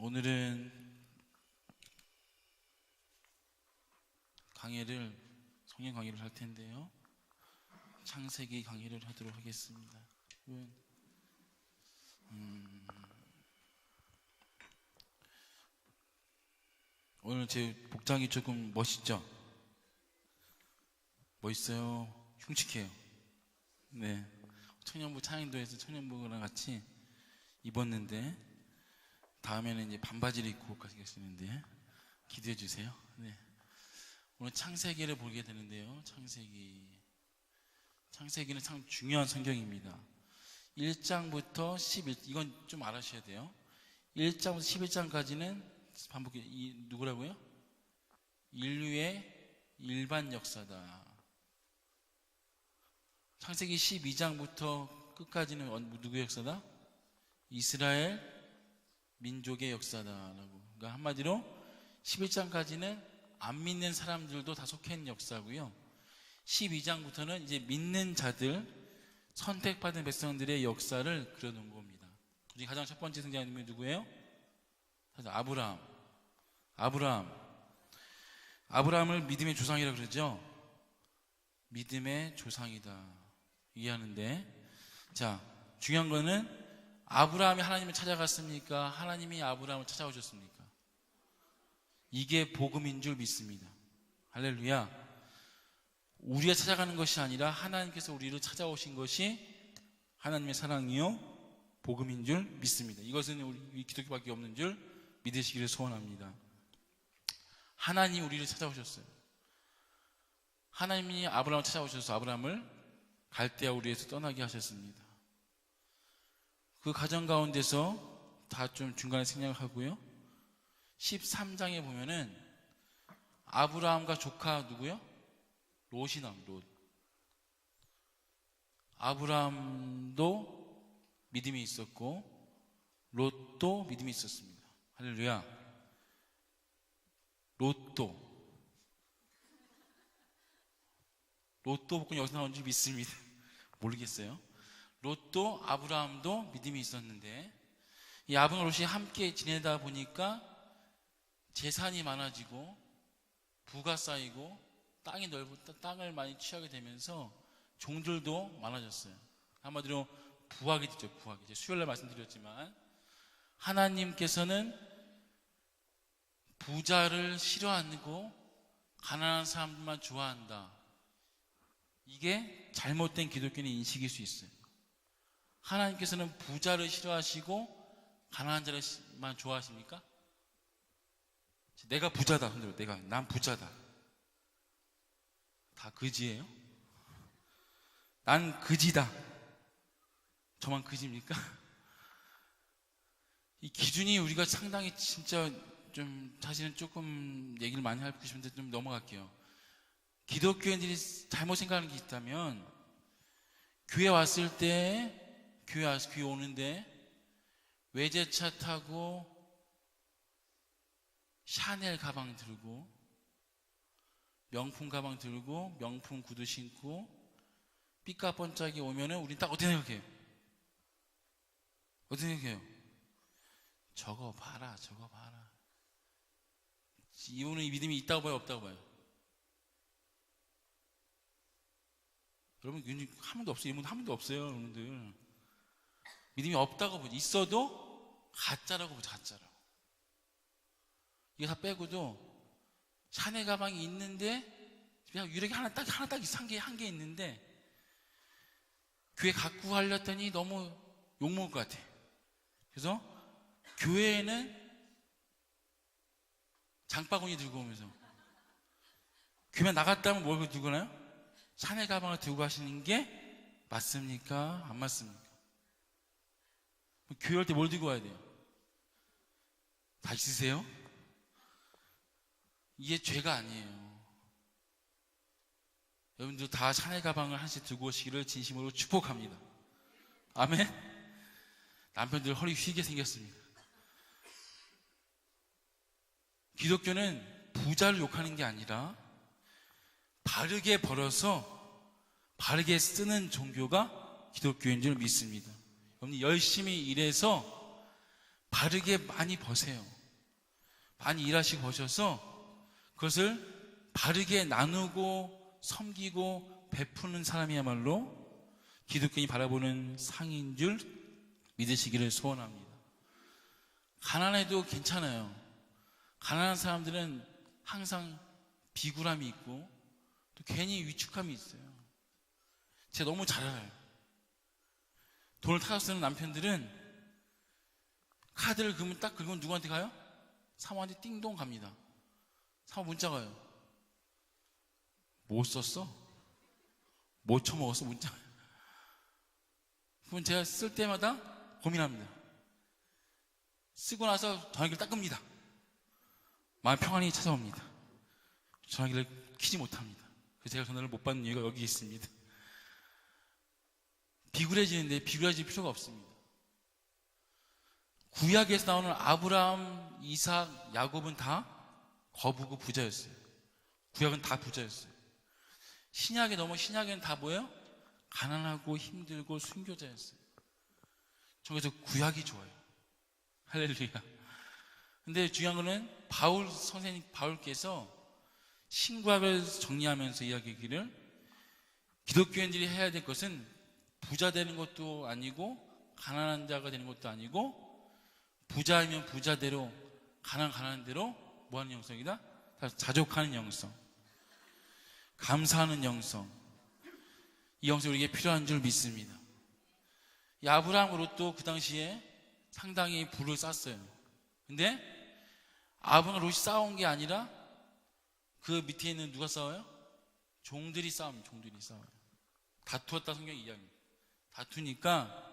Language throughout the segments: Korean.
오늘은 성경 강의를 할 텐데요. 창세기 강의를 하도록 하겠습니다. 오늘 제 복장이 조금 멋있죠? 멋있어요. 흉측해요. 네. 청년부 찬양도에서 청년부랑 같이 입었는데 다음에는 이제 반바지를 입고 가시겠는데 기대해 주세요. 네. 오늘 창세기를 보게 되는데요. 창세기는 참 중요한 성경입니다. 1장부터 11, 이건 좀 알아셔야 돼요. 1장부터 11장까지는 반복해, 누구라고요? 인류의 일반 역사다. 창세기 12장부터 끝까지는 누구의 역사다? 이스라엘 민족의 역사다라고. 그러니까 한마디로 11장까지는 안 믿는 사람들도 다 속해 있는 역사고요. 12장부터는 이제 믿는 자들, 선택받은 백성들의 역사를 그려놓은 겁니다. 그중에 가장 첫 번째 등장인물이 누구예요? 아브라함을 믿음의 조상이라고 그러죠. 믿음의 조상이다 얘기하는데, 자, 중요한 거는 아브라함이 하나님을 찾아갔습니까? 하나님이 아브라함을 찾아오셨습니까? 이게 복음인 줄 믿습니다. 할렐루야. 우리가 찾아가는 것이 아니라 하나님께서 우리를 찾아오신 것이 하나님의 사랑이요 복음인 줄 믿습니다. 이것은 우리 기독교밖에 없는 줄 믿으시기를 소원합니다. 하나님이 우리를 찾아오셨어요. 하나님이 아브라함을 찾아오셔서 아브라함을 갈대아 우리에서 떠나게 하셨습니다. 그 과정 가운데서 다 좀 중간에 생략을 하고요. 13장에 보면은 아브라함과 조카 누구요? 롯이 나옵니다. 롯. 아브라함도 믿음이 있었고 롯도 믿음이 있었습니다. 할렐루야. 롯도 복음 여기서 나온지 믿습니다. 모르겠어요. 롯도 아브라함도 믿음이 있었는데 이 아브라함 롯이 함께 지내다 보니까 재산이 많아지고 부가 쌓이고 땅을 많이 취하게 되면서 종들도 많아졌어요. 한마디로 부하게 됐죠. 부하게. 이제 수요일날 말씀드렸지만 하나님께서는 부자를 싫어하고 가난한 사람들만 좋아한다. 이게 잘못된 기독교인의 인식일 수 있어요. 하나님께서는 부자를 싫어하시고 가난한 자를만 좋아하십니까? 내가 부자다. 난 부자다. 다 그지예요? 난 그지다. 저만 그지입니까? 이 기준이 우리가 상당히 진짜 좀 사실은 조금 얘기를 많이 하고 싶은데 좀 넘어갈게요. 기독교인들이 잘못 생각하는 게 있다면 교회 왔을 때 교회 오는데 외제차 타고 샤넬 가방 들고 명품 가방 들고 명품 구두 신고 삐까뻔짝이 오면은 우린 딱 어떻게 생각해요? 어떻게 생각해요? 저거 봐라. 이분은 이 믿음이 있다고 봐요, 없다고 봐요? 여러분, 한 번도 없어요. 이분 한 번도 없어요, 여러분들. 믿음이 없다고 보죠. 있어도 가짜라고 보죠, 가짜라고. 이거 다 빼고도 샤넬 가방이 있는데 그냥 유력이 하나 딱 한 개 있는데 교회 갖고 가려더니 너무 욕먹을 것 같아. 그래서 교회에는 장바구니 들고 오면서 교회 나갔다면 뭘 들고 가나요? 샤넬 가방을 들고 가시는 게 맞습니까? 안 맞습니까? 교회 올 때 뭘 들고 와야 돼요? 다 있으세요? 이게 죄가 아니에요. 여러분들 다 샤넬 가방을 하나씩 들고 오시기를 진심으로 축복합니다. 아멘. 남편들 허리 휘게 생겼습니다. 기독교는 부자를 욕하는 게 아니라 바르게 벌어서 바르게 쓰는 종교가 기독교인 줄 믿습니다. 여러분 열심히 일해서 바르게 많이 버세요. 많이 일하시고 버셔서 그것을 바르게 나누고 섬기고 베푸는 사람이야말로 기독교인이 바라보는 상인 줄 믿으시기를 소원합니다. 가난해도 괜찮아요. 가난한 사람들은 항상 비굴함이 있고 또 괜히 위축감이 있어요. 제가 너무 잘 알아요. 돈을 타서 쓰는 남편들은 카드를 딱 긁으면 누구한테 가요? 사모한테 띵동 갑니다. 사모 문자 가요. 뭐 썼어? 뭐 처먹었어? 문자. 그럼 제가 쓸 때마다 고민합니다. 쓰고 나서 전화기를 딱 끕니다. 마음 평안이 찾아옵니다. 전화기를 키지 못합니다. 그래서 제가 전화를 못 받는 이유가 여기 있습니다. 비굴해지는데 비굴해질 필요가 없습니다. 구약에서 나오는 아브라함, 이삭, 야곱은 다 거부고 부자였어요. 구약은 다 부자였어요. 신약에 넘어 신약에는 다 뭐예요? 가난하고 힘들고 순교자였어요. 저 그래서 구약이 좋아요. 할렐루야. 근데 중요한 거는 바울께서 신구약을 정리하면서 이야기하기를 기독교인들이 해야 될 것은 부자 되는 것도 아니고 가난한 자가 되는 것도 아니고 부자이면 부자대로 가난한 대로 뭐하는 영성이다? 자족하는 영성, 감사하는 영성. 이 영성이 우리에게 필요한 줄 믿습니다. 이 아브라함 롯도 그 당시에 상당히 부를 쌓았어요. 근데 아브라함 롯이 싸운 게 아니라 그 밑에 있는 누가 싸워요? 종들이 싸웁니다. 종들이 싸워요. 다투었다 성경이 이야기합니다. 다투니까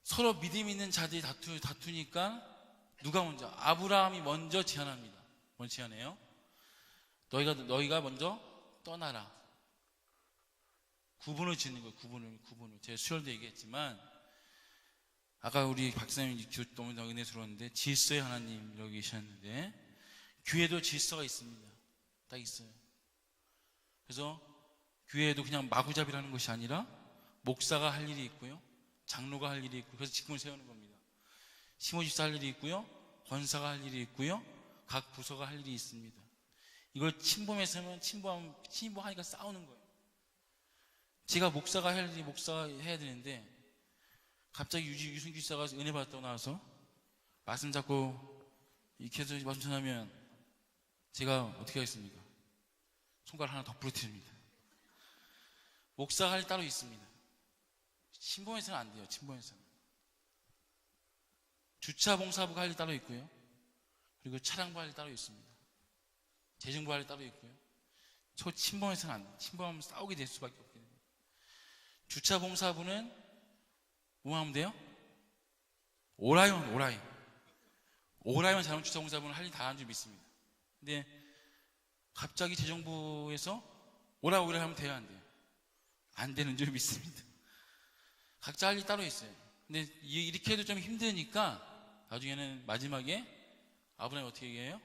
서로 믿음 있는 자들이 다투니까 누가 먼저? 아브라함이 먼저 제안합니다. 먼저 제안해요. 너희가 먼저 떠나라. 구분을 짓는 거예요. 구분을. 제가 수혈도 얘기했지만 아까 우리 박사님 기도 너무 은혜스러웠는데 질서의 하나님 여기 계셨는데 교회도 질서가 있습니다. 딱 있어요. 그래서 교회에도 그냥 마구잡이라는 것이 아니라 목사가 할 일이 있고요. 장로가 할 일이 있고 그래서 직분을 세우는 겁니다. 시모집사 할 일이 있고요. 권사가 할 일이 있고요. 각 부서가 할 일이 있습니다. 이걸 침범해서는 침범하니까 싸우는 거예요. 제가 목사가 할 일이 목사가 해야 되는데 갑자기 유승규 지사가 은혜 받았다고 나와서 말씀 잡고 이렇게 해서 말씀 전하면 제가 어떻게 하겠습니까? 손가락 하나 더 부러뜨립니다. 목사가 할 일 따로 있습니다. 침범해서는 안 돼요. 침범해서는. 주차봉사부가 할 일 따로 있고요. 그리고 차량부 할 일 따로 있습니다. 재정부 할 일 따로 있고요. 침범해서는 안 돼요. 침범하면 싸우게 될 수밖에 없게 됩니다. 주차봉사부는 뭐 하면 돼요? 오라이만 잘하면 주차봉사부는 할 일 다 하는 줄 믿습니다. 근데 갑자기 재정부에서 오라 하면 돼요? 안 돼요? 안 되는 줄 믿습니다. 각자 할 일 따로 있어요. 근데 이렇게 해도 좀 힘드니까 나중에는 마지막에 아브라함이 어떻게 얘기해요?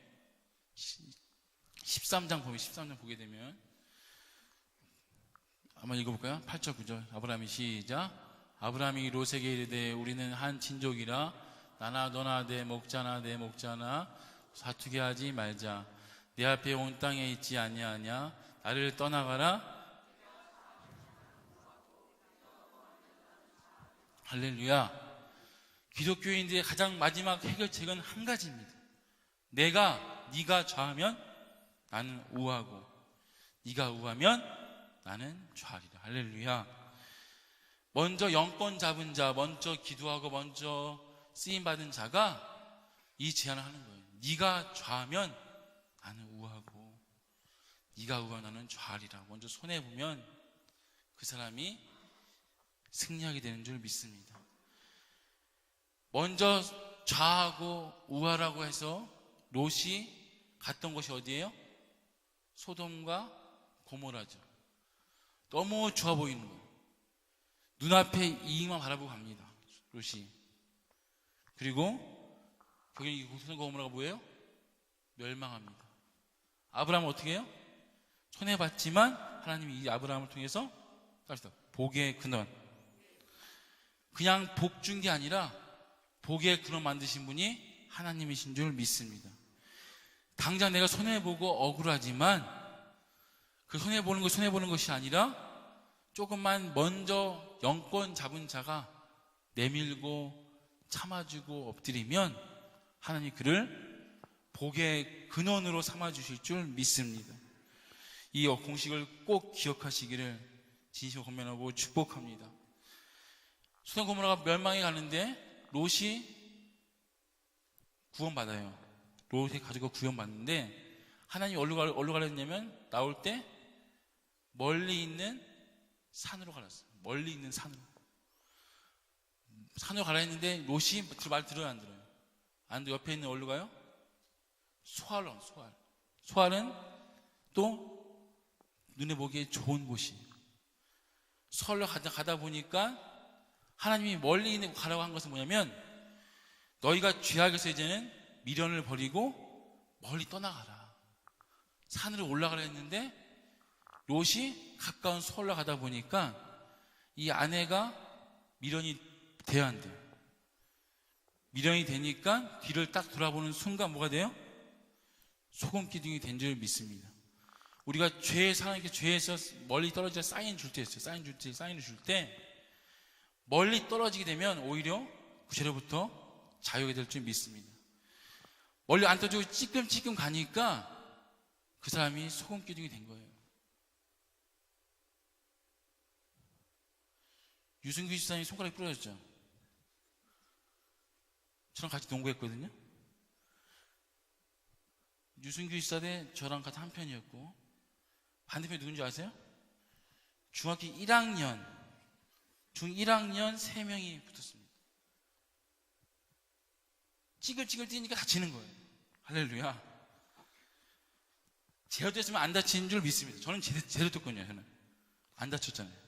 13장 보게 되면 한번 읽어볼까요? 8절 9절 아브라함이 시작. 아브라함이 롯에게 이르되 우리는 한 친족이라 나나 너나 내 목자나 사투게 하지 말자. 내 앞에 온 땅에 있지 아니하냐. 나를 떠나가라. 할렐루야. 기독교인들의 가장 마지막 해결책은 한 가지입니다. 네가 좌하면 나는 우하고 네가 우하면 나는 좌하리라. 할렐루야. 먼저 영권 잡은 자, 먼저 기도하고 먼저 쓰임받은 자가 이 제안을 하는 거예요. 네가 좌하면 나는 우하고 네가 우하면 나는 좌하리라. 먼저 손해보면 그 사람이 승리하게 되는 줄 믿습니다. 먼저 좌하고 우하라고 해서 롯이 갔던 곳이 어디예요? 소돔과 고모라죠. 너무 좋아 보이는 거예요. 눈앞에 이익만 바라보고 갑니다. 롯이. 그리고 거기 소돔과 고모라가 뭐예요? 멸망합니다. 아브라함은 어떻게 해요? 손해봤지만 하나님이 이 아브라함을 통해서 복의 근원, 그냥 복 준 게 아니라 복의 근원 만드신 분이 하나님이신 줄 믿습니다. 당장 내가 손해보고 억울하지만 그 손해보는 것이 아니라 조금만 먼저 영권 잡은 자가 내밀고 참아주고 엎드리면 하나님이 그를 복의 근원으로 삼아주실 줄 믿습니다. 이 공식을 꼭 기억하시기를 진심으로 권면하고 축복합니다. 소돔 고모라가 멸망해 가는데 롯이 구원받아요. 롯의 가족과 구원받는데 하나님이 어디로 가려 했냐면 나올 때 멀리 있는 산으로 가렸어요. 멀리 있는 산으로 가라 했는데 롯이 말 들어요, 안 들어요? 안 들어요. 옆에 있는 어디로 가요? 소알은 또 눈에 보기에 좋은 곳이에요. 소알로 가다 보니까 하나님이 멀리 있는 곳 가라고 한 것은 뭐냐면 너희가 죄악에서 이제는 미련을 버리고 멀리 떠나가라. 산으로 올라가라 했는데 롯이 가까운 소알로 가다 보니까 이 아내가 미련이 돼야 안 돼요. 미련이 되니까 뒤를 딱 돌아보는 순간 뭐가 돼요? 소금 기둥이 된 줄 믿습니다. 우리가 죄에서 멀리 떨어져 사인을 줄 때 멀리 떨어지게 되면 오히려 그 죄로부터 자유하게 될 줄 믿습니다. 멀리 안 떨어지고 찌끔찌끔 가니까 그 사람이 소금 기둥이 된 거예요. 유승규 집사님이 손가락이 부러졌죠. 저랑 같이 농구했거든요. 유승규 집사 대 저랑 같은 한 편이었고 반대편이 누군지 아세요? 중학교 1학년 중1학년 3명이 붙었습니다. 찌글찌글 뛰니까 다치는 거예요. 할렐루야. 제대로 됐으면 안 다치는 줄 믿습니다. 저는 제대로 됐거든요. 저는 안 다쳤잖아요.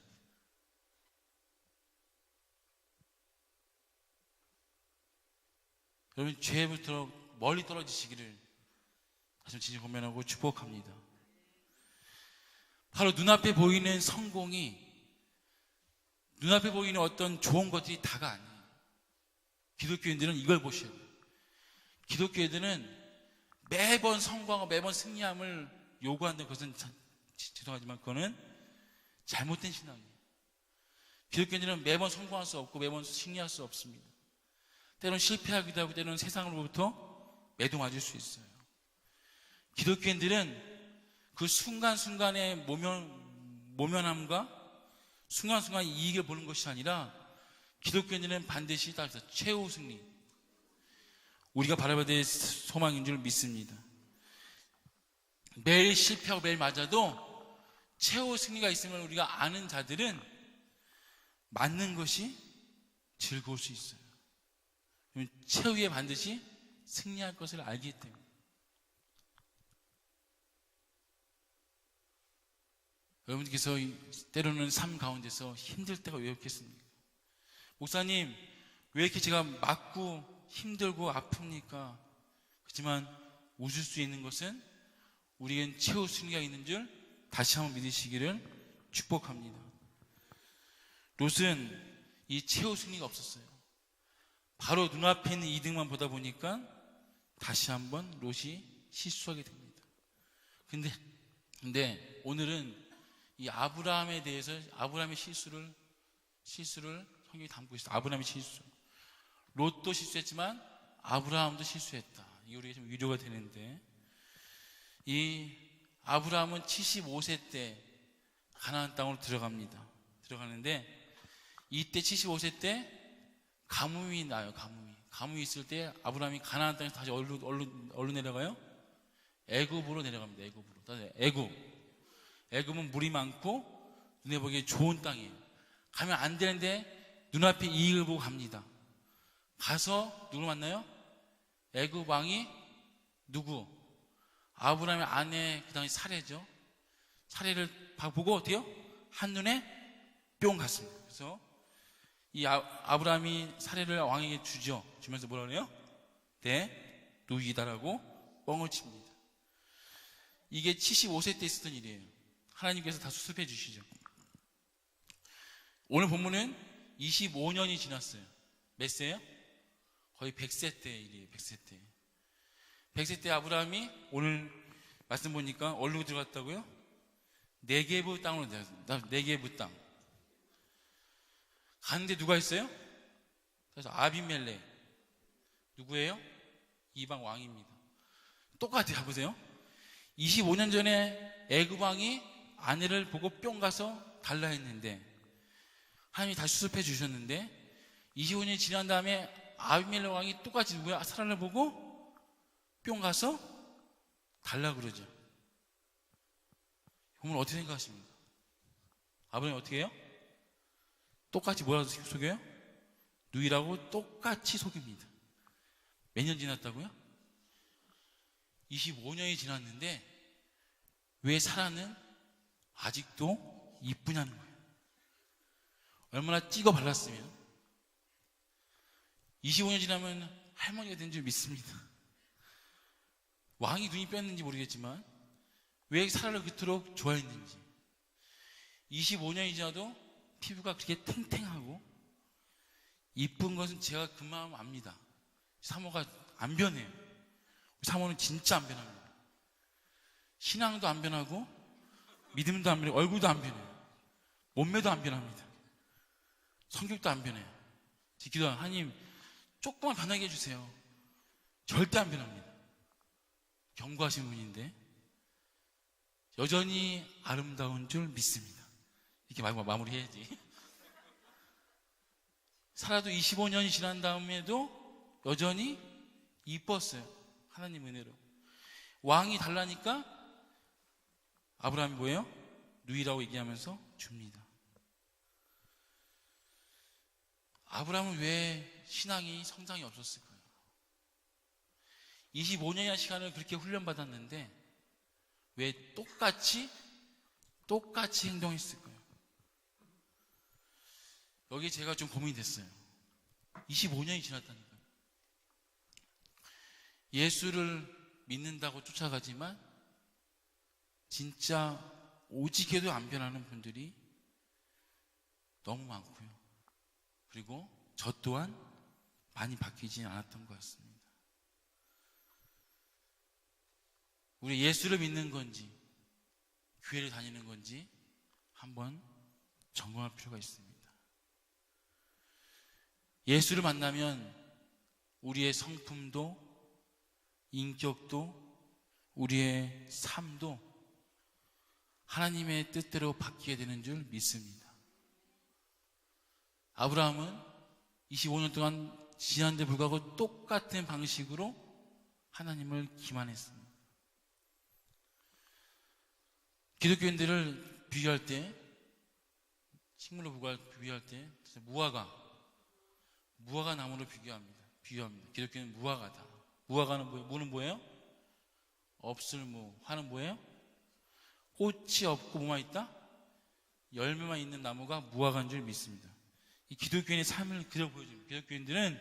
여러분 죄부터 멀리 떨어지시기를 다시 진심 권면하고 축복합니다. 바로 눈앞에 보이는 성공이 눈앞에 보이는 어떤 좋은 것들이 다가 아니에요. 기독교인들은 이걸 보셔야 돼요. 기독교인들은 매번 성공하고 매번 승리함을 요구한다는 것은 죄송하지만 그거는 잘못된 신앙이에요. 기독교인들은 매번 성공할 수 없고 매번 승리할 수 없습니다. 때로는 실패하기도 하고 때로는 세상으로부터 매도 맞을 수 있어요. 기독교인들은 그 순간순간의 모면함과 순간순간 이익을 보는 것이 아니라 기독교인들은 반드시 다 최후 승리, 우리가 바라봐야 될 소망인 줄 믿습니다. 매일 실패하고 매일 맞아도 최후 승리가 있으면 우리가 아는 자들은 맞는 것이 즐거울 수 있어요. 최후에 반드시 승리할 것을 알기 때문에. 여러분께서 때로는 삶 가운데서 힘들 때가 왜 없겠습니까? 목사님, 왜 이렇게 제가 맞고 힘들고 아픕니까? 그렇지만 웃을 수 있는 것은 우리에겐 최후 승리가 있는 줄 다시 한번 믿으시기를 축복합니다. 롯은 이 최후 승리가 없었어요. 바로 눈앞에 있는 이득만 보다 보니까 다시 한번 롯이 실수하게 됩니다. 근데 오늘은 이 아브라함에 대해서 아브라함의 실수를 성경이 담고 있어요. 아브라함의 실수. 롯도 실수했지만 아브라함도 실수했다. 이게 우리가 좀 위로가 되는데, 이 아브라함은 75세 때 가나안 땅으로 들어가는데 이때 75세 때 가뭄이 나요. 가뭄이 있을 때 아브라함이 가나안 땅에서 다시 어디로 내려가요? 애굽으로 내려갑니다. 애굽은 물이 많고 눈에 보기에 좋은 땅이에요. 가면 안 되는데 눈앞에 이익을 보고 갑니다. 가서 누구를 만나요? 애굽 왕이 누구? 아브라함의 아내, 그 다음에 사례죠. 사례를 보고 어때요? 한눈에 뿅 갔습니다. 그래서 이 아브라함이 사례를 왕에게 주면서 뭐라 그래요? 네, 누이다라고 뻥을 칩니다. 이게 75세 때 있었던 일이에요. 하나님께서 다 수습해 주시죠. 오늘 본문은 25년이 지났어요. 몇 세예요? 거의 100세 때 일이에요. 100세 때. 100세 때 아브라함이 오늘 말씀 보니까 어디로 들어갔다고요? 네게부 땅으로 들어갔어요. 네게부 땅. 가는데 누가 있어요? 그래서 아비멜렉. 누구예요? 이방 왕입니다. 똑같아요. 보세요. 25년 전에 애굽 왕이 아내를 보고 뿅 가서 달라 했는데 하나님이 다시 수습해 주셨는데 25년이 지난 다음에 아비멜렉 왕이 똑같이 누구야? 사라를 보고 뿅 가서 달라 그러죠. 그러면 어떻게 생각하십니까? 아브라함이 어떻게 해요? 똑같이 뭐라고 속여요? 누이라고 똑같이 속입니다. 몇 년 지났다고요? 25년이 지났는데 왜 사라는 아직도 이쁘냐는 거예요. 얼마나 찍어 발랐으면 25년 지나면 할머니가 된 줄 믿습니다. 왕이 눈이 뺐는지 모르겠지만 왜 사라를 그토록 좋아했는지 25년이 지나도 피부가 그렇게 탱탱하고 이쁜 것은 제가 그 마음 압니다. 사모가 안 변해요. 사모는 진짜 안 변합니다. 신앙도 안 변하고 믿음도 안 변해요. 얼굴도 안 변해요. 몸매도 안 변합니다. 성격도 안 변해요. 기도 하나님 조금만 변하게 해주세요. 절대 안 변합니다. 경고하신 분인데 여전히 아름다운 줄 믿습니다. 이렇게 마무리해야지. 살아도 25년이 지난 다음에도 여전히 이뻤어요. 하나님 은혜로. 왕이 달라니까 아브라함이 뭐예요? 누이라고 얘기하면서 줍니다. 아브라함은 왜 신앙이 성장이 없었을까요? 25년이나 시간을 그렇게 훈련받았는데 왜 똑같이 행동했을까요? 여기 제가 좀 고민이 됐어요. 25년이 지났다니까요. 예수를 믿는다고 쫓아가지만 진짜 오직에도 안 변하는 분들이 너무 많고요. 그리고 저 또한 많이 바뀌지 않았던 것 같습니다. 우리 예수를 믿는 건지 교회를 다니는 건지 한번 점검할 필요가 있습니다. 예수를 만나면 우리의 성품도 인격도 우리의 삶도 하나님의 뜻대로 바뀌게 되는 줄 믿습니다. 아브라함은 25년 동안 지난데 불구하고 똑같은 방식으로 하나님을 기만했습니다. 기독교인들을 비교할 때, 식물로 비교할 때 무화과 나무로 비교합니다. 기독교는 무화과다. 무화과는 뭐예요? 무는 뭐예요? 없을 무. 화는 뭐예요? 꽃이 없고 뭐만 있다? 열매만 있는 나무가 무화과인 줄 믿습니다. 이 기독교인의 삶을 그대로 보여줍니다. 기독교인들은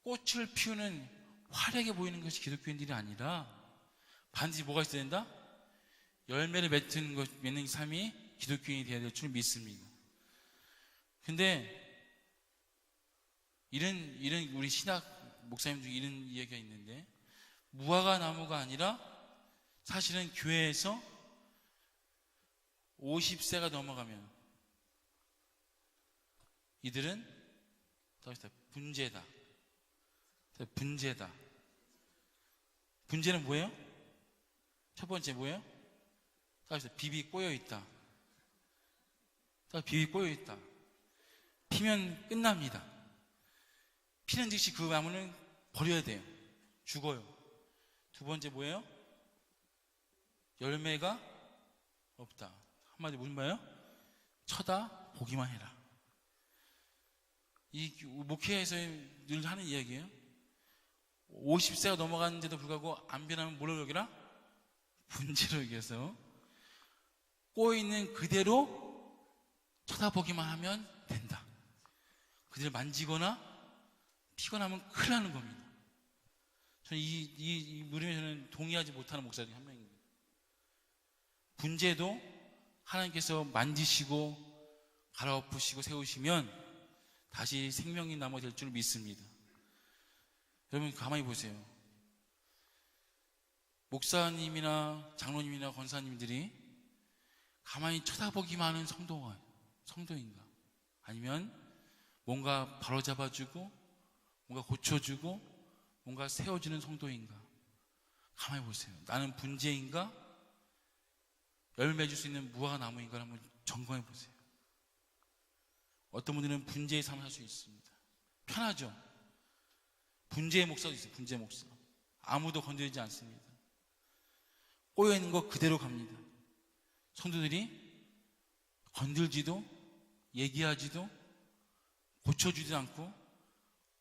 꽃을 피우는 화려하게 보이는 것이 기독교인들이 아니라 반드시 뭐가 있어야 된다? 열매를 맺는 삶이 기독교인이 되어야 될 줄 믿습니다. 근데 이런 우리 신학 목사님 중에 이런 이야기가 있는데 무화과 나무가 아니라 사실은 교회에서 50세가 넘어가면 이들은 분재다. 분재는 뭐예요? 첫 번째 뭐예요? 비비 꼬여있다. 비비 꼬여있다. 피면 끝납니다. 피는 즉시 그 나무는 버려야 돼요. 죽어요. 두 번째 뭐예요? 열매가 없다. 한마디로 무슨 말이에요? 쳐다보기만 해라. 이 목회에서 늘 하는 이야기예요. 50세가 넘어갔는데도 불구하고 안 변하면 뭐라고 여기라? 분재로 여겨서 꼬여있는 그대로 쳐다보기만 하면 된다. 그들을 만지거나 피거나 하면 큰일 나는 겁니다. 저는 이 무림에 저는 동의하지 못하는 목사 중에 한 명입니다. 분재도 하나님께서 만지시고 갈아엎으시고 세우시면 다시 생명이 남아 될 줄 믿습니다. 여러분 가만히 보세요. 목사님이나 장로님이나 권사님들이 가만히 쳐다보기만 하는 성도인가? 아니면 뭔가 바로잡아주고 뭔가 고쳐주고 뭔가 세워주는 성도인가? 가만히 보세요. 나는 분재인가? 열매 줄 수 있는 무화과나무인가? 한번 점검해 보세요. 어떤 분들은 분재의 삶을 할 수 있습니다. 편하죠? 분재의 목사도 있어요. 분재 목사. 아무도 건드리지 않습니다. 꼬여있는 거 그대로 갑니다. 성도들이 건들지도 얘기하지도 고쳐주지도 않고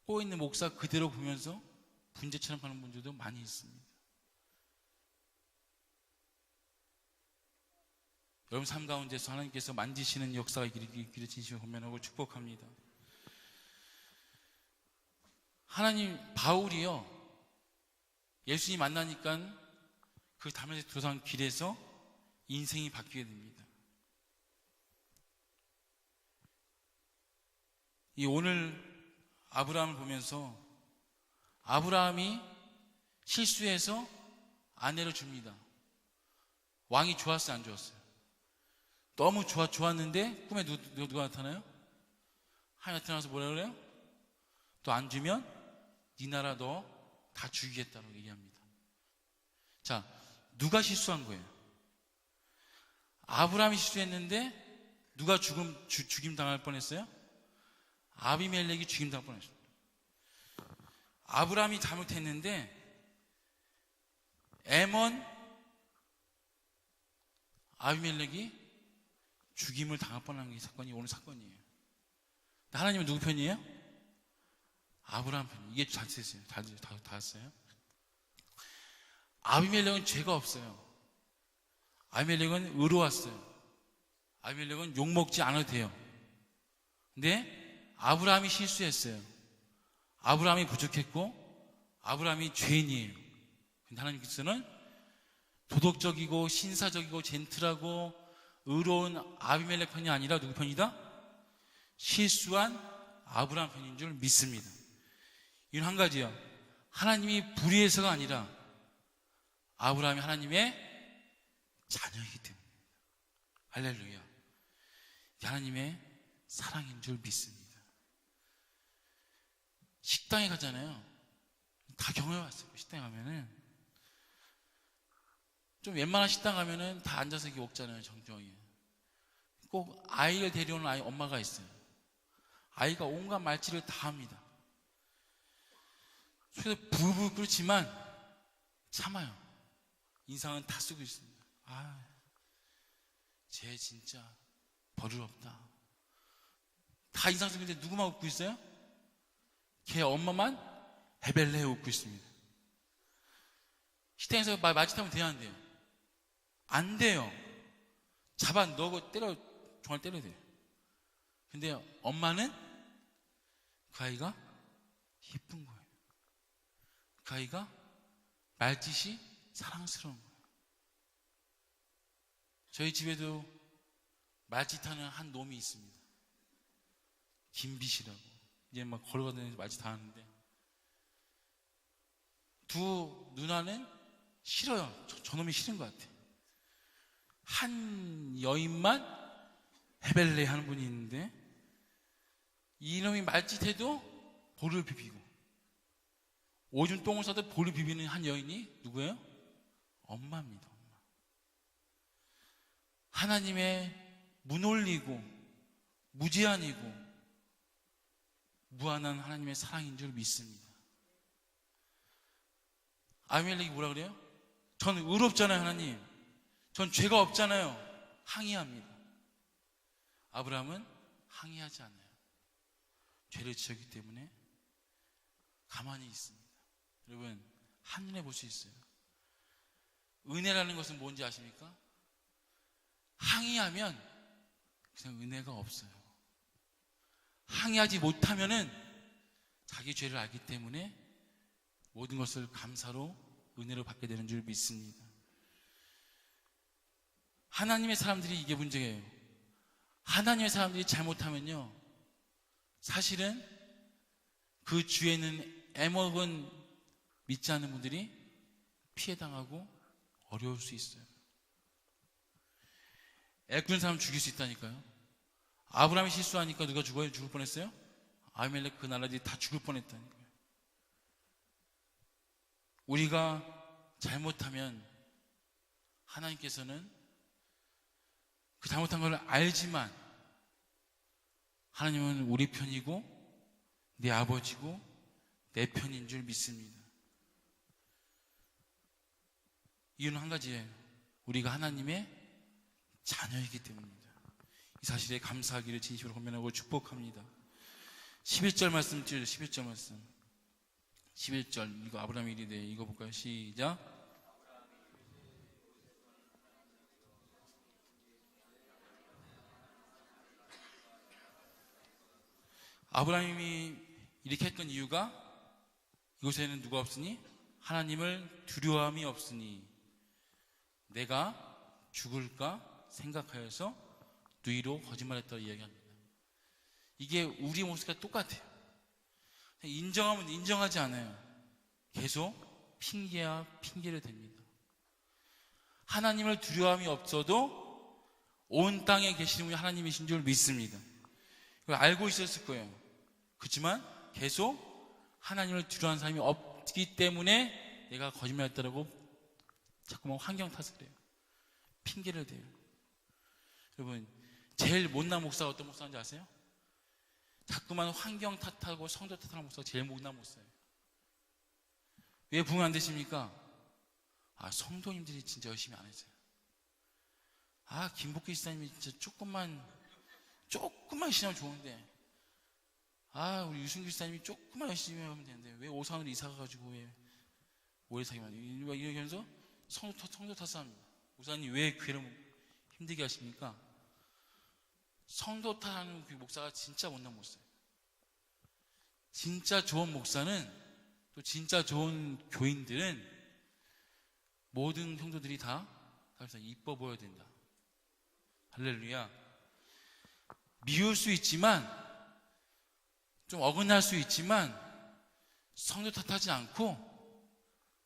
꼬여있는 목사 그대로 보면서 분재처럼 가는 분들도 많이 있습니다. 여러분 삶 가운데서 하나님께서 만지시는 역사가 있기를 진심으로 권면하고 축복합니다. 하나님, 바울이요, 예수님 만나니까 그 다메섹 도상 길에서 인생이 바뀌게 됩니다. 이 오늘 아브라함을 보면서 아브라함이 실수해서 아내를 줍니다. 왕이 좋았어요, 안 좋았어요? 너무 좋았는데 꿈에 누가 나타나요? 하나님 나타나서 뭐라 그래요? 또 안 주면 네 나라 너 다 죽이겠다고 얘기합니다. 자, 누가 실수한 거예요? 아브라함이 실수했는데 누가 죽임 당할 뻔했어요? 아비멜렉이 죽임 당할 뻔했어요. 아브라함이 잘못했는데 에몬 아비멜렉이 죽임을 당할 뻔한 게 사건이 오늘 사건이에요. 하나님은 누구 편이에요? 아브라함 편이에요. 이게 잘 쓰세요. 다 했어요. 아비멜렉은 죄가 없어요. 아비멜렉은 의로웠어요. 아비멜렉은 욕먹지 않아도 돼요. 근데 아브라함이 실수했어요. 아브라함이 부족했고 아브라함이 죄인이에요. 근데 하나님께서는 도덕적이고 신사적이고 젠틀하고 의로운 아비멜렉 편이 아니라 누구 편이다? 실수한 아브라함 편인 줄 믿습니다. 이건 한 가지요. 하나님이 불의해서가 아니라 아브라함이 하나님의 자녀이기 때문에. 할렐루야. 하나님의 사랑인 줄 믿습니다. 식당에 가잖아요. 다 경험해봤어요. 식당에 가면은 좀 웬만한 식당 가면은 다 앉아서 이렇게 먹잖아요. 정정하게. 꼭 아이를 데려오는 엄마가 있어요. 아이가 온갖 말짓을 다 합니다. 속에서 부부 끓지만 참아요. 인상은 다 쓰고 있습니다. 쟤 진짜 버릇없다. 다 인상 쓰고 있는데 누구만 웃고 있어요? 걔 엄마만 헤벨레 웃고 있습니다. 식당에서 말짓하면 돼야 안 돼요? 안 돼요. 잡아 넣고 종알 때려야 돼요. 근데 엄마는 그 아이가 이쁜 거예요. 그 아이가 말짓이 사랑스러운 거예요. 저희 집에도 말짓하는 한 놈이 있습니다. 김빛이라고. 이제 막 걸어가다니면서 말짓 다 하는데 두 누나는 싫어요. 저 놈이 싫은 것 같아요. 한 여인만 헤벨레 하는 분이 있는데 이놈이 말짓해도 볼을 비비고 오줌 똥을 싸도 볼을 비비는 한 여인이 누구예요? 엄마입니다. 엄마. 하나님의 무놀리고 무제한이고 무한한 하나님의 사랑인 줄 믿습니다. 아비멜렉이 뭐라 그래요? 전 의롭잖아요. 하나님, 전 죄가 없잖아요. 항의합니다. 아브라함은 항의하지 않아요. 죄를 지었기 때문에 가만히 있습니다. 여러분, 한눈에 볼 수 있어요. 은혜라는 것은 뭔지 아십니까? 항의하면 그냥 은혜가 없어요. 항의하지 못하면은 자기 죄를 알기 때문에 모든 것을 감사로 은혜로 받게 되는 줄 믿습니다. 하나님의 사람들이 이게 문제예요. 하나님의 사람들이 잘못하면요, 사실은 그 주에는 애먹은 믿지 않는 분들이 피해당하고 어려울 수 있어요. 애꾸는 사람 죽일 수 있다니까요. 아브라함이 실수하니까 누가 죽어요? 죽을 뻔했어요? 아비멜렉 그 나라들이 다 죽을 뻔했다니까요. 우리가 잘못하면 하나님께서는 그 잘못한 걸 알지만 하나님은 우리 편이고 내 아버지고 내 편인 줄 믿습니다. 이유는 한 가지예요. 우리가 하나님의 자녀이기 때문입니다. 이 사실에 감사하기를 진심으로 고면하고 축복합니다. 11절 말씀 띄워주세요. 11절 말씀. 11절 이거 아브라함이 이르되 읽어볼까요? 시작. 아브라함이 이렇게 했던 이유가 이곳에는 누가 없으니? 하나님을 두려움이 없으니 내가 죽을까 생각하여서 누이로 거짓말했다고 이야기합니다. 이게 우리 모습과 똑같아요. 인정하면 인정하지 않아요. 계속 핑계와 핑계를 댑니다. 하나님을 두려움이 없어도 온 땅에 계시는 분이 하나님이신 줄 믿습니다. 그걸 알고 있었을 거예요. 그렇지만 계속 하나님을 두려워하는 사람이 없기 때문에 내가 거짓말했다라고 자꾸만 환경 탓을 해요. 핑계를 대요. 여러분, 제일 못난 목사가 어떤 목사인지 아세요? 자꾸만 환경 탓하고 성도 탓하는 목사가 제일 못난 목사예요. 왜 부흥 안 되십니까? 성도님들이 진짜 열심히 안 했어요. 김복기 지사님이 진짜 조금만 신하면 좋은데, 우리 유승규 지사님이 조금만 열심히 하면 되는데, 왜 오산으로 이사 가가지고 왜 오래 사기만 해요? 이러면서 성도 탓합니다. 목사님 왜 교회를 힘들게 하십니까? 성도 탓하는 그 목사가 진짜 못난 목사예요. 진짜 좋은 목사는, 또 진짜 좋은 교인들은 모든 성도들이 다 이뻐 보여야 된다. 할렐루야. 미울 수 있지만, 좀 어긋날 수 있지만 성도 탓하지 않고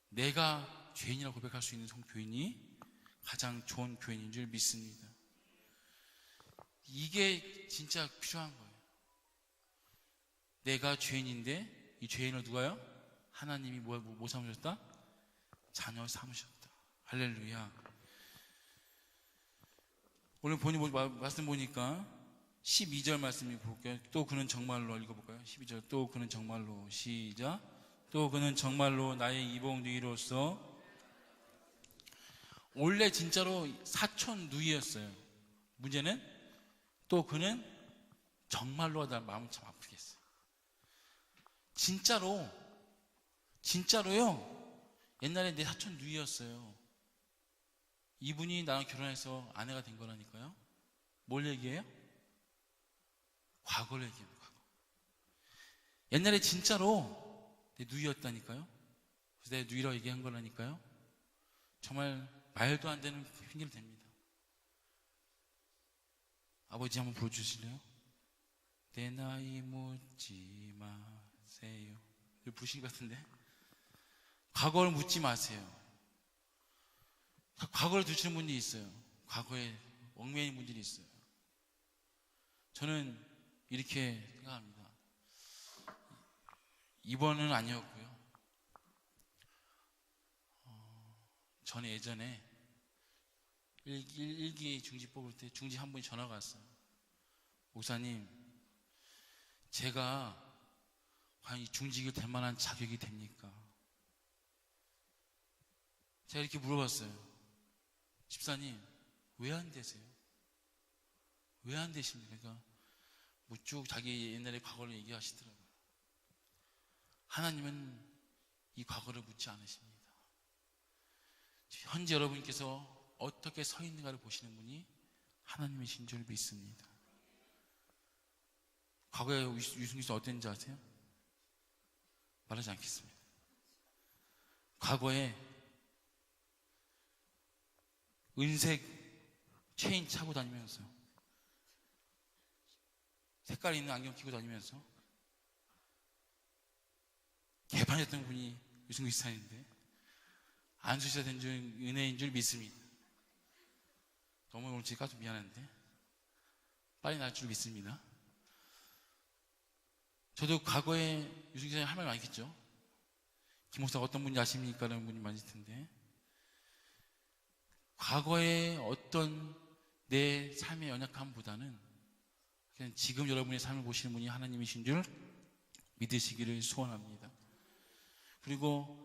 내가 죄인이라고 고백할 수 있는 성교인이 가장 좋은 교인인 줄 믿습니다. 이게 진짜 필요한 거예요. 내가 죄인인데 이 죄인을 누가요? 하나님이 뭐 삼으셨다? 자녀 삼으셨다. 할렐루야. 오늘 말씀 보니까 12절 말씀을 볼게요. 또 그는 정말로 읽어볼까요? 12절. 또 그는 정말로. 시작. 또 그는 정말로 나의 이복 누이로서. 원래 진짜로 사촌 누이였어요. 문제는 또 그는 정말로 하다 마음을 참 아프게 했어요. 진짜로요. 옛날에 내 사촌 누이였어요. 이분이 나랑 결혼해서 아내가 된 거라니까요. 뭘 얘기해요? 과거를 얘기해요. 과거. 옛날에 진짜로 내 누이였다니까요. 그래서 내 누이라고 얘기한 거라니까요. 정말 말도 안 되는 핑계를 댑니다. 아버지 한번 불러주실래요? 내 나이 묻지 마세요. 부르신 것 같은데. 과거를 묻지 마세요. 과거를 두시는 분들이 있어요. 과거에 얽매인 분들이 있어요. 저는 이렇게 생각합니다. 이번은 아니었고요. 저는 예전에 일기 중지 뽑을 때 중지 한 분이 전화가 왔어요. 목사님, 제가 과연 이 중직이 될 만한 자격이 됩니까? 제가 이렇게 물어봤어요. 집사님, 왜 안 되세요? 왜 안 되십니까? 그러니까 뭐 쭉 자기 옛날의 과거를 얘기하시더라고요. 하나님은 이 과거를 묻지 않으십니다. 현재 여러분께서 어떻게 서 있는가를 보시는 분이 하나님이신 줄 믿습니다. 과거에 유승규 씨 어땠는지 아세요? 말하지 않겠습니다. 과거에 은색 체인 차고 다니면서 색깔 있는 안경 끼고 다니면서 개판했던 분이 유승규 지사인데 안수시가 된 줄 은혜인 줄 믿습니다. 너무 오늘 제가 좀 미안한데 빨리 날 줄 믿습니다. 저도 과거에 유승규 지사님 할 말 많이 했죠. 김 목사가 어떤 분인지 아십니까? 라는 분이 많으실 텐데 과거에 어떤 내 삶의 연약함보다는 그냥 지금 여러분의 삶을 보시는 분이 하나님이신 줄 믿으시기를 소원합니다. 그리고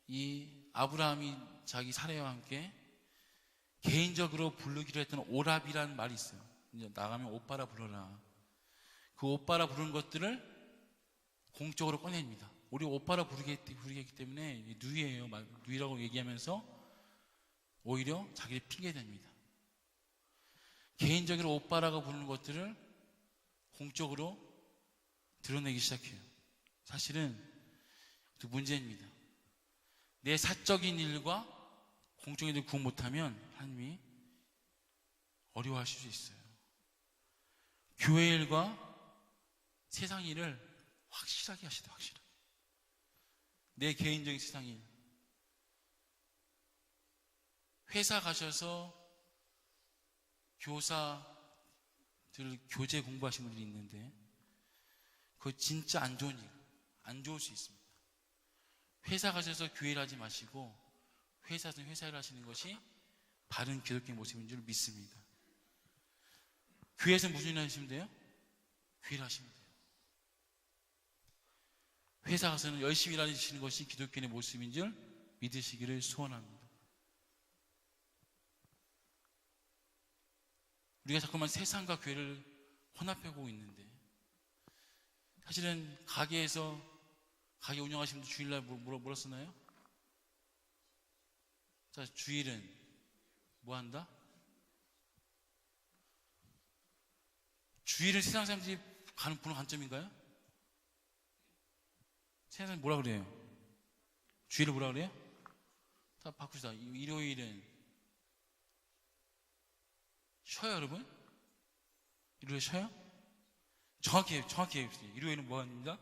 이 아브라함이 자기 사례와 함께 개인적으로 부르기로 했던 오랍이라는 말이 있어요. 이제 나가면 오빠라 불러라. 그 오빠라 부르는 것들을 공적으로 꺼냅니다. 우리 오빠라 부르게 했기 때문에 누이예요. 누이라고 얘기하면서 오히려 자기를 핑계댑니다. 개인적으로 오빠라고 부르는 것들을 공적으로 드러내기 시작해요. 사실은 그 문제입니다. 내 사적인 일과 공적인 일을 구분 못하면 하나님이 어려워하실 수 있어요. 교회 일과 세상 일을 확실하게 하시다. 확실하게. 내 개인적인 세상 일. 회사 가셔서 교사들 교재 공부하시는 분들이 있는데 그거 진짜 안 좋은 일, 안 좋을 수 있습니다. 회사 가셔서 교회를 하지 마시고 회사에서 회사를 하시는 것이 바른 기독교의 모습인 줄 믿습니다. 교회에서 무슨 일 하시면 돼요? 교회를 하시면 돼요. 회사 가서는 열심히 일하시는 것이 기독교의 모습인 줄 믿으시기를 소원합니다. 우리가 자꾸만 세상과 교회를 혼합하고 있는데 사실은 가게에서 가게 운영하시는 분들 주일날 뭐라 쓰나요? 자, 주일은 뭐 한다? 주일은 세상 사람들이 보는 관점인가요? 세상 사람들이 뭐라 그래요? 주일을 뭐라 그래요? 다 바꾸시다. 일요일은 쉬어요, 여러분? 일요일 쉬어요? 정확히 해주세요. 일요일은 뭐 합니다?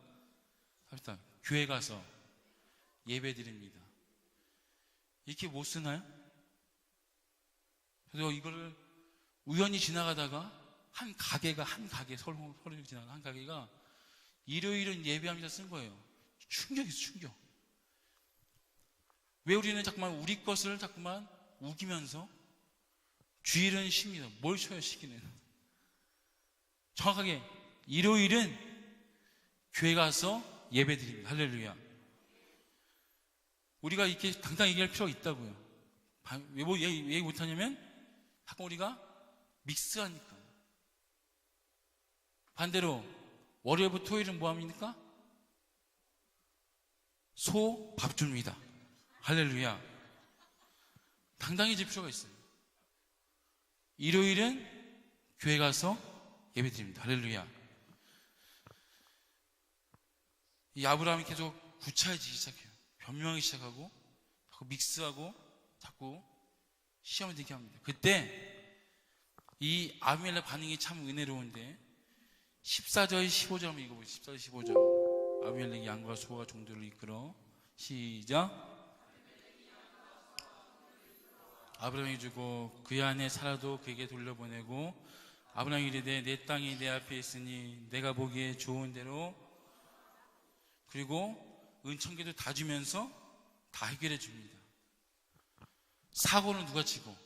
합시다. 교회 가서 예배 드립니다. 이렇게 못 쓰나요? 그래서 이거를 우연히 지나가다가 한 가게가 서울 지나가 한 가게가 일요일은 예배합니다 쓴 거예요. 충격이죠, 충격. 왜 우리는 자꾸만 우리 것을 자꾸만 우기면서 주일은 쉽니다. 뭘 쉬어요, 쉬기는. 정확하게 일요일은 교회 가서 예배 드립니다. 할렐루야. 우리가 이렇게 당당히 얘기할 필요가 있다고요. 왜 얘기 못하냐면 자꾸 우리가 믹스하니까. 반대로 월요일부터 토요일은 뭐 합니까? 소 밥 줍니다. 할렐루야. 당당해질 필요가 있어요. 일요일은 교회 가서 예배 드립니다. 할렐루야. 이 아브라함이 계속 구차해지기 시작해요. 변명하기 시작하고 자꾸 믹스하고 자꾸 시험을 들게 합니다. 그때 이 아비멜렉 반응이 참 은혜로운데 14절 15절 한번 읽어보세요. 14절 15절. 아비멜렉이 양과 소와 종들을 이끌어 시작. 아브라함이 주고 그의 안에 살아도 그에게 돌려보내고 아브라함이 이르되 내 땅이 내 앞에 있으니 내가 보기에 좋은 대로 그리고 은천계도 다 주면서 다 해결해 줍니다. 사고는 누가 치고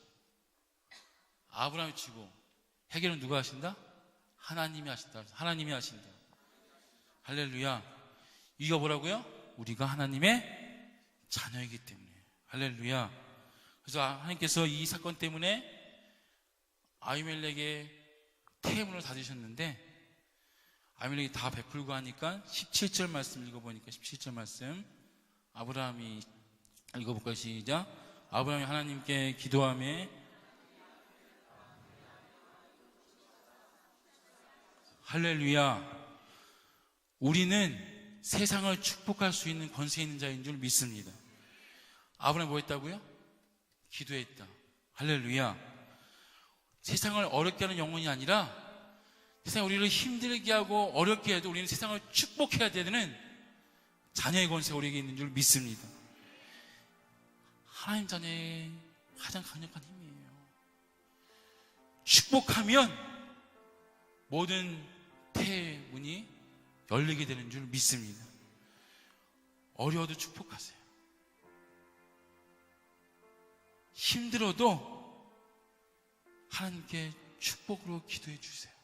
아브라함이 치고 해결은 누가 하신다? 하나님이 하신다. 하나님이 하신다. 할렐루야. 이거 뭐라고요? 우리가 하나님의 자녀이기 때문에. 할렐루야. 그래서 하나님께서 이 사건 때문에 아비멜렉의 태문을 닫으셨는데 아비멜렉이 다 베풀고 하니까 17절 말씀 읽어보니까 17절 말씀 아브라함이 읽어볼까요? 시작. 아브라함이 하나님께 기도하며 할렐루야. 우리는 세상을 축복할 수 있는 권세 있는 자인 줄 믿습니다. 아브라함이 뭐 했다고요? 기도했다. 할렐루야. 세상을 어렵게 하는 영혼이 아니라 세상이 우리를 힘들게 하고 어렵게 해도 우리는 세상을 축복해야 되는 자녀의 권세가 우리에게 있는 줄 믿습니다. 하나님 자녀의 가장 강력한 힘이에요. 축복하면 모든 태의 문이 열리게 되는 줄 믿습니다. 어려워도 축복하세요. 힘들어도 하나님께 축복으로 기도해 주세요.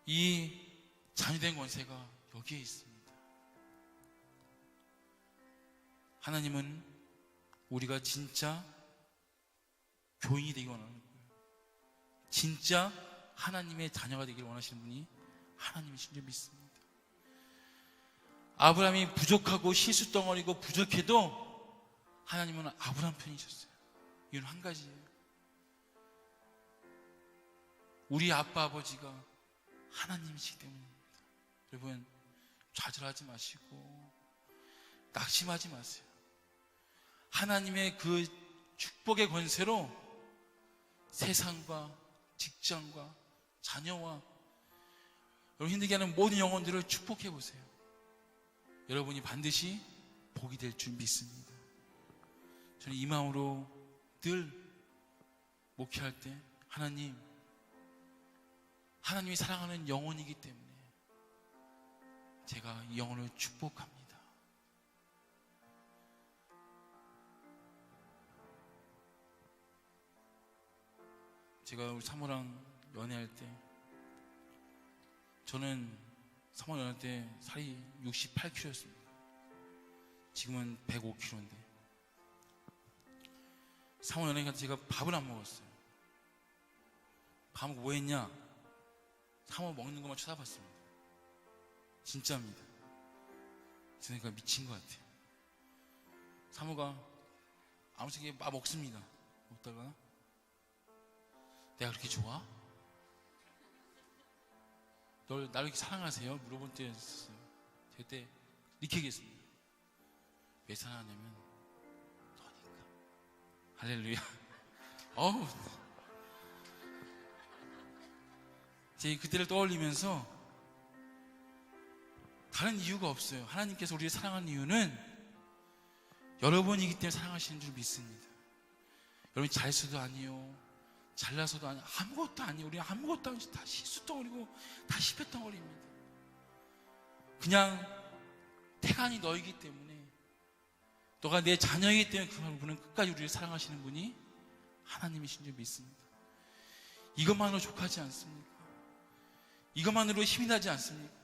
이 자녀된 권세가 여기에 있습니다. 하나님은 우리가 진짜 교인이 되기 원하는 거예요. 진짜 하나님의 자녀가 되기를 원하시는 분이 하나님이신 줄 믿습니다. 아브라함이 부족하고 실수덩어리고 부족해도 하나님은 아브라함 편이셨어요. 이유는 한 가지예요. 우리 아빠 아버지가 하나님이시기 때문입니다. 여러분, 좌절하지 마시고 낙심하지 마세요. 하나님의 그 축복의 권세로 세상과 직장과 자녀와 여러분 힘들게 하는 모든 영혼들을 축복해 보세요. 여러분이 반드시 복이 될 줄 믿습니다. 저는 이 마음으로 늘 목회할 때 하나님이 사랑하는 영혼이기 때문에 제가 이 영혼을 축복합니다. 제가 우리 사모랑 연애할 때 저는 사모 연애할 때 살이 68kg였습니다. 지금은 105kg인데 사모 연애할 때 제가 밥을 안 먹었어요. 밥 먹고 뭐 했냐? 사모 먹는 것만 쳐다봤습니다. 진짜입니다. 그러니까 미친 것 같아요. 사모가 아무튼 막 먹습니다. 먹다가 내가 그렇게 좋아? 나를 이렇게 사랑하세요? 물어본 때였어요. 그때 이렇게 얘기했습니다. 왜 사랑하냐면 너니까. 할렐루야. 어우. 제 그때를 떠올리면서 다른 이유가 없어요. 하나님께서 우리를 사랑하는 이유는 여러분이기 때문에 사랑하시는 줄 믿습니다. 여러분이 잘해서도 아니요, 잘나서도 아니요, 아무것도 아니에요. 우리 아무것도 아니지. 다 실수덩어리고 다 실패덩어리입니다. 그냥 태간이 너이기 때문에, 너가 내 자녀이기 때문에 그분은 끝까지 우리를 사랑하시는 분이 하나님이신 줄 믿습니다. 이것만으로 족하지 않습니까? 이것만으로 힘이 나지 않습니까?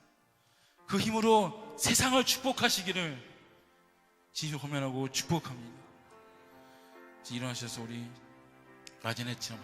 그 힘으로 세상을 축복하시기를 진심으로 고면하고 축복합니다. 일어나셔서 우리 라제네처럼